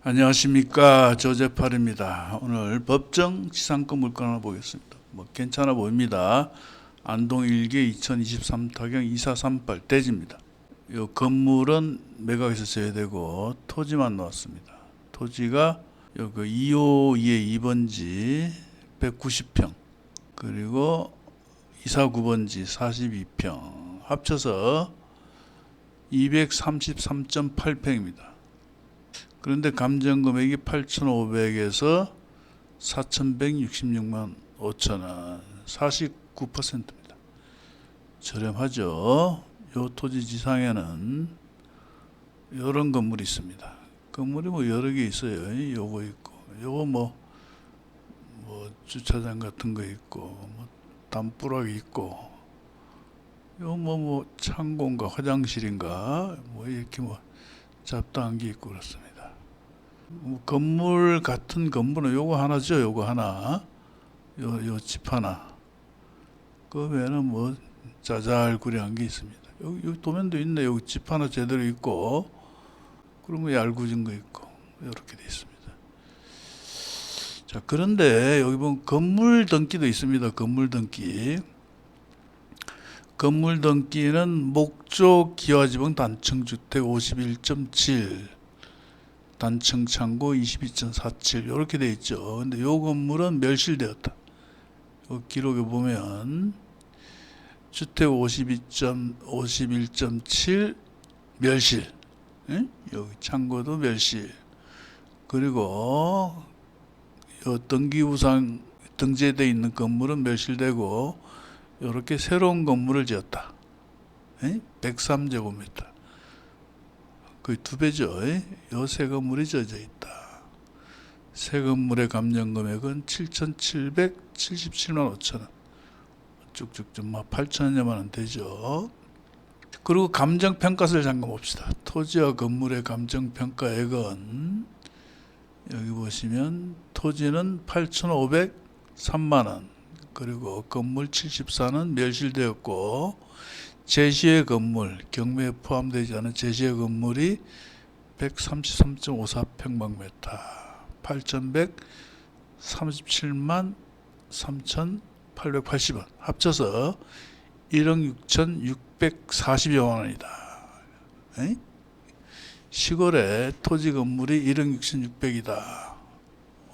안녕하십니까, 조재팔입니다. 오늘 법정 지상권 물건 하나 보겠습니다. 괜찮아 보입니다. 안동 1기 2023 타경 2438 대지입니다. 이 건물은 매각에서 제외되고 토지만 나왔습니다. 토지가 여기 252의 2번지 190평, 그리고 249번지 42평 합쳐서 233.8평입니다. 그런데 감정금액이 8,500에서 4,166만 5천원, 49%입니다. 저렴하죠. 요 토지 지상에는 이런 건물이 있습니다. 건물이 여러 개 있어요. 요거 있고, 요거 주차장 같은 거 있고, 담벼락이 있고, 요 창고인가 화장실인가, 이렇게 잡다한 게 있고 그렇습니다. 건물 같은 건물은 요거 하나죠. 요거 하나, 요 집 하나. 그 외에는 자잘구레한 게 있습니다. 여기 도면도 있네. 여기 집 하나 제대로 있고, 그리고 얄궂은 거 있고, 이렇게 돼 있습니다. 자, 그런데 여기 보면 건물 등기도 있습니다. 건물 등기. 건물 등기는 목조 기와지방 단층주택 51.7, 단층 창고 22.47 이렇게 돼 있죠. 근데 요 건물은 멸실되었다. 요 기록에 보면 주택 51.7 멸실, 예? 여기 창고도 멸실. 그리고 요 등기부상 등재되어 있는 건물은 멸실되고 이렇게 새로운 건물을 지었다. 103제곱미터. 거의 2배죠. 요 새 건물이 지어져 있다. 새 건물의 감정금액은 7,777만 5천원. 쭉쭉 좀 8천여만 원 되죠. 그리고 감정평가세를 잠깐 봅시다. 토지와 건물의 감정평가액은 여기 보시면 토지는 8,503만 원, 그리고 건물 74는 멸실되었고, 제시의 건물, 경매에 포함되지 않은 제시의 건물이 133.54평방미터, 8,137만 3,880원, 합쳐서 1억 6,640여만 원이다. 시골에 토지 건물이 1억 6,600이다.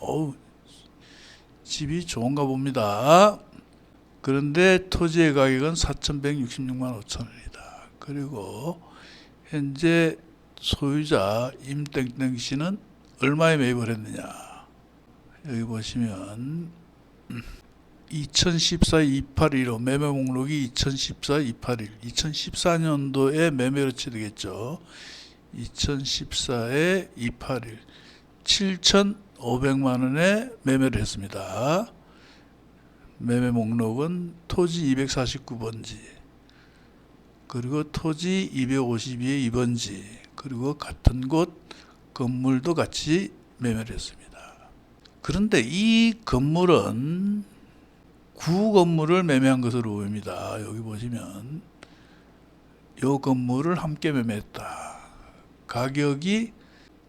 어우, 집이 좋은가 봅니다. 그런데 토지의 가격은 4,166만 5천원이다. 그리고 현재 소유자 임땡땡 씨는 얼마에 매입을 했느냐. 여기 보시면 2014-281호 매매 목록이 2014-281, 2014년도에 매매로 치르겠죠. 2014에 281, 7,500만 원에 매매를 했습니다. 매매 목록은 토지 249번지, 그리고 토지 252의 2번지, 그리고 같은 곳 건물도 같이 매매를 했습니다. 그런데 이 건물은 구 건물을 매매한 것으로 보입니다. 여기 보시면 이 건물을 함께 매매했다. 가격이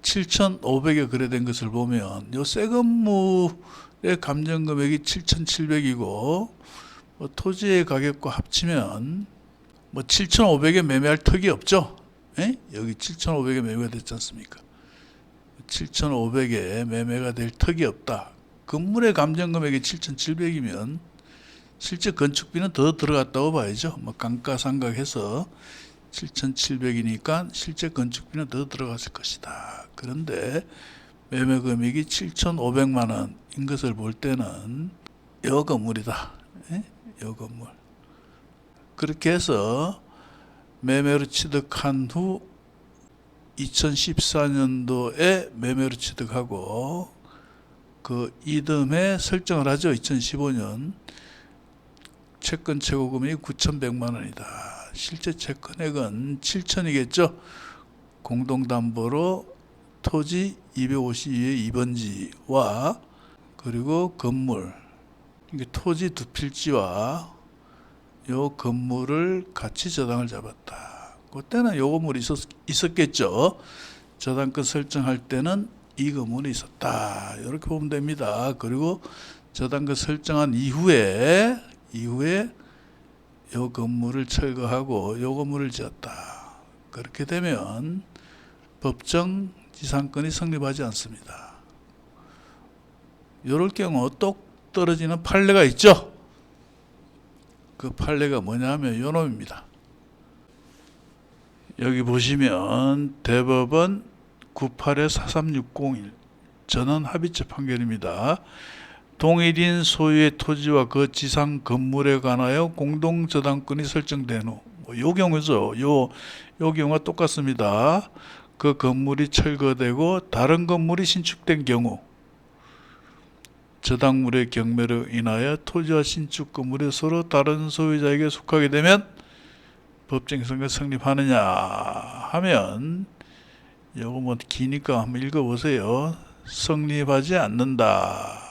7,500에 거래된 것을 보면 이 새 건물의 감정금액이 7,700이고 토지의 가격과 합치면 7,500에 매매할 턱이 없죠. 여기 7,500에 매매가 됐지 않습니까? 7,500에 매매가 될 턱이 없다. 건물의 감정금액이 7,700이면 실제 건축비는 더 들어갔다고 봐야죠. 감가상각해서 7,700이니까 실제 건축비는 더 들어갔을 것이다. 그런데 매매 금액이 7,500만 원인 것을 볼 때는 요 건물이다. 요 건물. 그렇게 해서 매매로 취득한 후 2014년도에 매매로 취득하고 그 이듬해 설정을 하죠. 2015년 채권 최고금액이 9,100만 원이다. 실제 채권액은 7천이겠죠. 공동담보로 토지 252의 2번지와 그리고 건물, 토지 두 필지와 요 건물을 같이 저당을 잡았다. 그때는 요 건물이 있었겠죠. 저당권 설정할 때는 이 건물이 있었다. 이렇게 보면 됩니다. 그리고 저당권 설정한 이후에 요 건물을 철거하고 요 건물을 지었다. 그렇게 되면 법정 지상권이 성립하지 않습니다. 이럴 경우 똑 떨어지는 판례가 있죠. 그 판례가 뭐냐면 요 놈입니다. 여기 보시면 대법원 98-43601 전원 합의체 판결입니다. 동일인 소유의 토지와 그 지상 건물에 관하여 공동 저당권이 설정된 후, 요 경우죠. 요 경우가 똑같습니다. 그 건물이 철거되고 다른 건물이 신축된 경우, 저당물의 경매로 인하여 토지와 신축 건물이 서로 다른 소유자에게 속하게 되면 법정성가 성립하느냐 하면, 요거 뭐 기니까 한번 읽어보세요. 성립하지 않는다.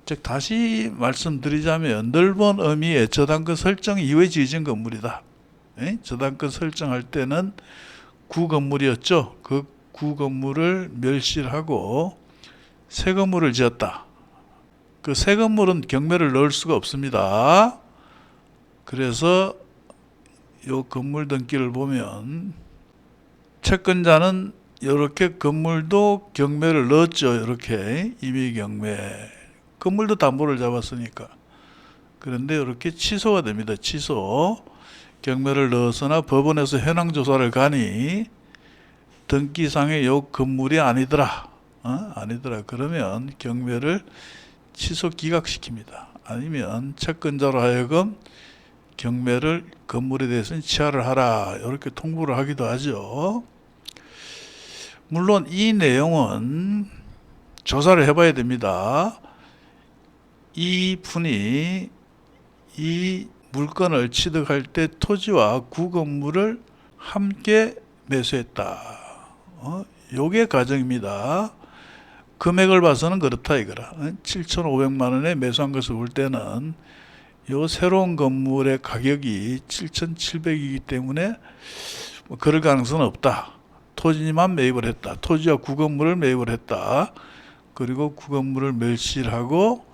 즉 다시 말씀드리자면 넓은 의미의 저당권 설정 이후에 지어진 건물이다. 저당권 설정할 때는 구건물이었죠. 그 구건물을 멸실하고 새 건물을 지었다. 그 새 건물은 경매를 넣을 수가 없습니다. 그래서 요 건물 등기를 보면 채권자는 이렇게 건물도 경매를 넣었죠. 이렇게 임의 경매. 건물도 담보를 잡았으니까. 그런데 이렇게 취소가 됩니다. 취소. 경매를 넣었으나 법원에서 현황 조사를 가니 등기상에 요 건물이 아니더라. 아니더라. 그러면 경매를 취소 기각시킵니다. 아니면 채권자로 하여금 경매를 건물에 대해서는 취하를 하라. 이렇게 통보를 하기도 하죠. 물론 이 내용은 조사를 해봐야 됩니다. 이 분이 이 물건을 취득할 때 토지와 구건물을 함께 매수했다. 요게 가정입니다. 금액을 봐서는 그렇다 이거라. 7,500만 원에 매수한 것을 볼 때는 요 새로운 건물의 가격이 7,700이기 때문에 그럴 가능성은 없다. 토지만 매입을 했다. 토지와 구건물을 매입을 했다. 그리고 구건물을 멸실하고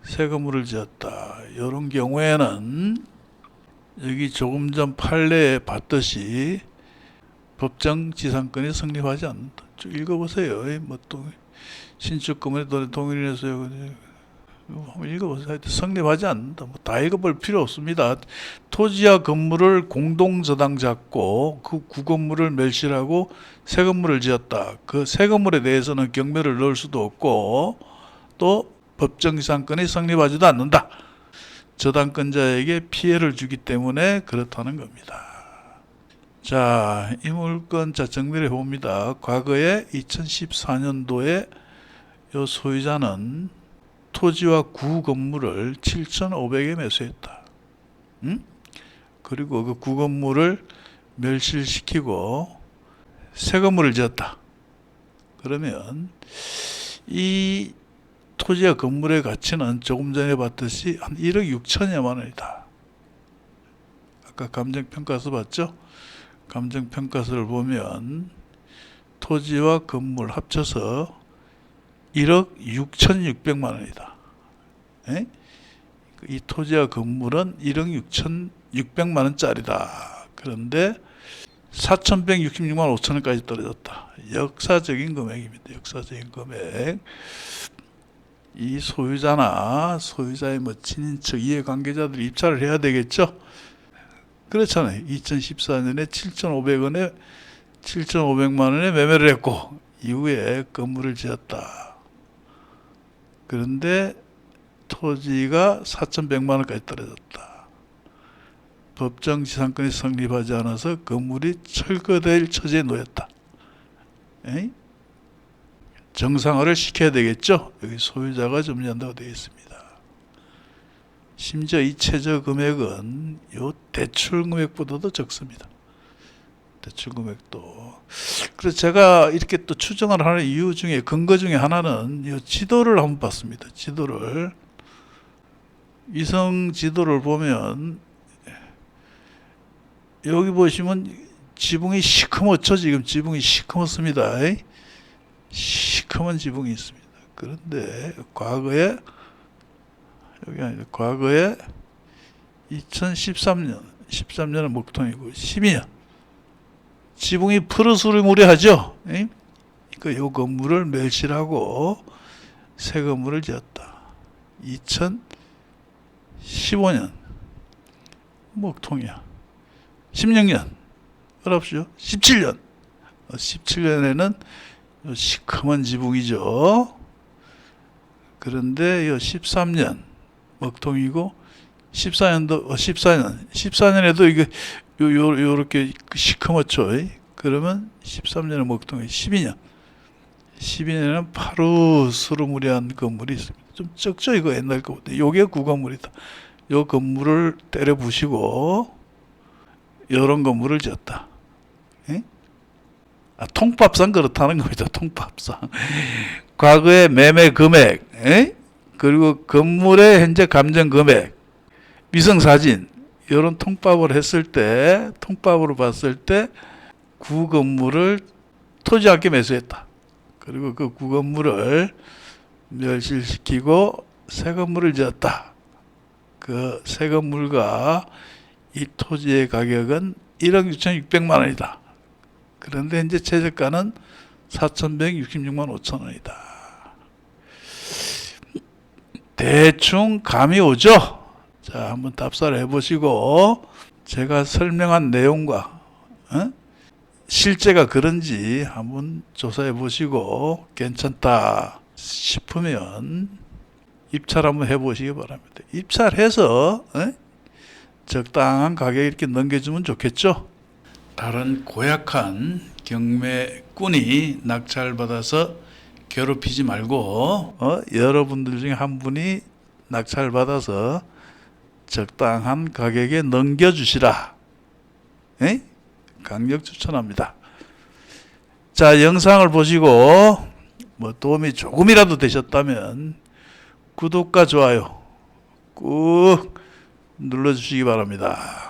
새 건물을 지었다. 이런 경우에는 여기 조금 전 판례에 봤듯이 법정 지상권이 성립하지 않는다. 쭉 읽어보세요. 뭐 또 신축 건물에 동일인해서 한번 읽어보세요. 성립하지 않는다. 뭐 다 읽어볼 필요 없습니다. 토지와 건물을 공동 저당 잡고 그 구건물을 멸실하고 새 건물을 지었다. 그 새 건물에 대해서는 경매를 넣을 수도 없고 또 법정 지상권이 성립하지도 않는다. 저당권자에게 피해를 주기 때문에 그렇다는 겁니다. 자, 이 물건 정리를 해봅니다. 과거에 2014년도에 요 소유자는 토지와 구건물을 7,500에 매수했다. 그리고 그 구건물을 멸실시키고 새 건물을 지었다. 그러면 이 토지와 건물의 가치는 조금 전에 봤듯이 한 1억 6천여만 원이다. 아까 감정평가서 봤죠? 감정평가서를 보면 토지와 건물 합쳐서 1억 6,600만 원이다. 이 토지와 건물은 1억 6,600만 원짜리다. 그런데 4,166만 5천 원까지 떨어졌다. 역사적인 금액입니다. 역사적인 금액. 이 소유자나 소유자의 뭐 친인척, 이해관계자들이 입찰을 해야 되겠죠. 그렇잖아요. 2014년에 7,500원에 7,500만 원에 매매를 했고 이후에 건물을 지었다. 그런데 토지가 4,100만 원까지 떨어졌다. 법정 지상권이 성립하지 않아서 건물이 철거될 처지에 놓였다. 정상화를 시켜야 되겠죠. 여기 소유자가 점유한다고 되어 있습니다. 심지어 이 최저 금액은 요 대출 금액보다도 적습니다. 대출 금액도. 그래서 제가 이렇게 또 추정을 하는 이유 중에 근거 중에 하나는 이 지도를 한번 봤습니다. 지도를 위성 지도를 보면 여기 보시면 지붕이 시커멓죠. 지금 지붕이 시커멓습니다. 시커먼 지붕이 있습니다. 그런데 과거에 여기 아니다. 과거에 2013년 13년은 목통이고 12년 지붕이 푸르스름무레하죠. 그 요 건물을 멸실하고 새 건물을 지었다. 2015년 목통이야. 16년 어렵죠. 17년 17년에는 시커먼 지붕이죠. 그런데 이 13년 먹통이고 14년에도 이게 요렇게 시커멓죠. 그러면 13년은 먹통이 12년에는 파르스름무리한 건물이 있습니다. 좀 적죠. 이거 옛날 거보다. 요게 구건물이다. 요 건물을 때려 부시고 요런 건물을 지었다. 통밥상 그렇다는 겁니다. 통밥상. 과거의 매매 금액, 그리고 건물의 현재 감정 금액, 위성 사진, 이런 통밥을 했을 때, 통밥으로 봤을 때, 구 건물을 토지함께 매수했다. 그리고 그 구 건물을 멸실시키고 새 건물을 지었다. 그 새 건물과 이 토지의 가격은 1억 6,600만 원이다. 그런데 이제 최저가는 4,166만 5천 원이다. 대충 감이 오죠? 자, 한번 답사를 해보시고 제가 설명한 내용과 실제가 그런지 한번 조사해 보시고 괜찮다 싶으면 입찰 한번 해보시기 바랍니다. 입찰해서 적당한 가격에 이렇게 넘겨주면 좋겠죠? 다른 고약한 경매꾼이 낙찰받아서 괴롭히지 말고 여러분들 중에 한 분이 낙찰받아서 적당한 가격에 넘겨주시라. 강력 추천합니다. 자, 영상을 보시고 뭐 도움이 조금이라도 되셨다면 구독과 좋아요 꾹 눌러주시기 바랍니다.